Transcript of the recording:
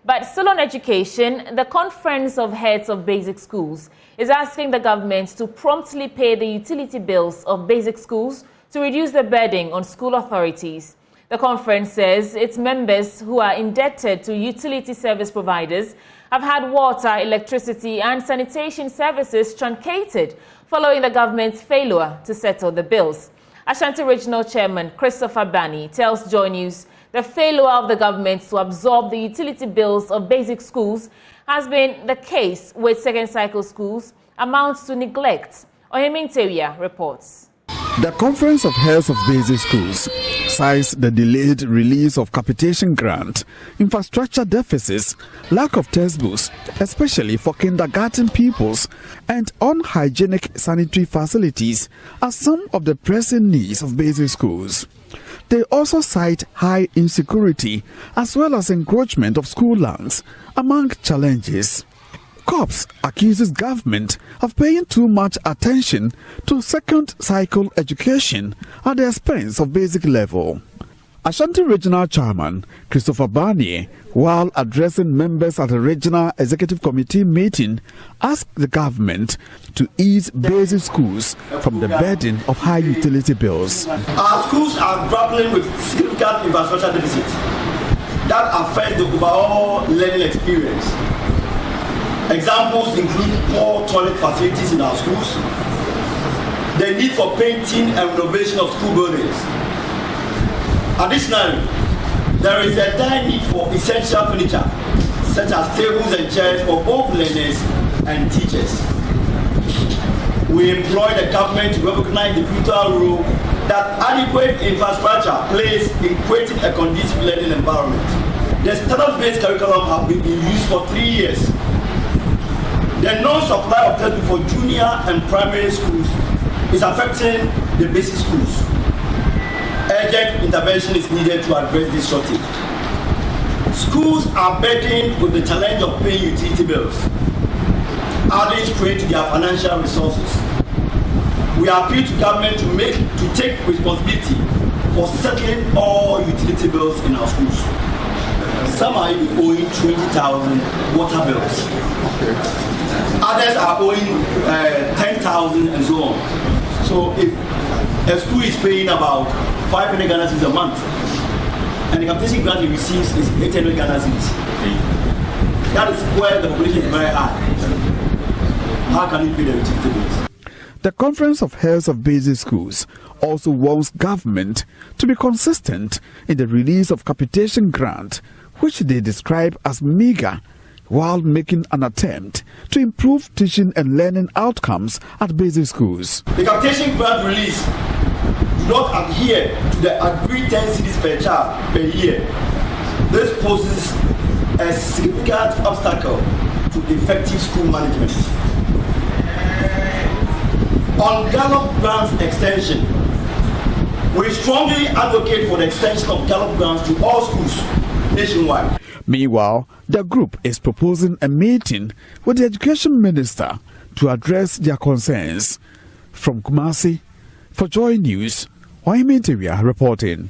But still on education, the Conference of Heads of Basic Schools is asking the government to promptly pay the utility bills of basic schools to reduce the burden on school authorities. The conference says its members who are indebted to utility service providers have had water, electricity and sanitation services truncated following the government's failure to settle the bills. Ashanti Regional Chairman Christopher Bani tells Joy News the failure of the government to absorb the utility bills of basic schools has been the case with second cycle schools amounts to neglect. Ohemintewia reports. The Conference of Heads of Basic Schools cites the delayed release of capitation grant, infrastructure deficits, lack of textbooks, especially for kindergarten pupils, and unhygienic sanitary facilities as some of the pressing needs of basic schools. They also cite high insecurity as well as encroachment of school lands among challenges. COHBS accuses government of paying too much attention to second cycle education at the expense of basic level. Ashanti Regional Chairman Christopher Bani, while addressing members at a regional executive committee meeting, asked the government to ease basic schools from the burden of high utility bills. Our schools are grappling with significant infrastructure deficits that affect the overall learning experience. Examples include poor toilet facilities in our schools, the need for painting and renovation of school buildings. Additionally, there is a dire need for essential furniture, such as tables and chairs for both learners and teachers. We implore the government to recognize the pivotal role that adequate infrastructure plays in creating a conducive learning environment. The standard-based curriculum has been in use for 3 years. The non-supply of textbooks for junior and primary schools is affecting the basic schools. Urgent intervention is needed to address this shortage. Schools are burdened with the challenge of paying utility bills, adding strain to their financial resources. We appeal to government to take responsibility for settling all utility bills in our schools. Some are even owing 20,000 water bills. Others are owing 10,000 and so on. So if a school is paying about 500 Ghana cedis a month, and the capitation grant it receives is 800 Ghana cedis, that is where the population is very high. How can we pay the utility bills? The Conference of Heads of Basic Schools also wants government to be consistent in the release of capitation grant, which they describe as meager, while making an attempt to improve teaching and learning outcomes at basic schools. The capitation grant release do not adhere to the agreed 10 cedis per child per year. This poses a significant obstacle to effective school management. On Gallop grants extension, we strongly advocate for the extension of Gallop grants to all schools nationwide. Meanwhile, the group is proposing a meeting with the Education Minister to address their concerns. From Kumasi, for Joy News, Ohemintewia reporting.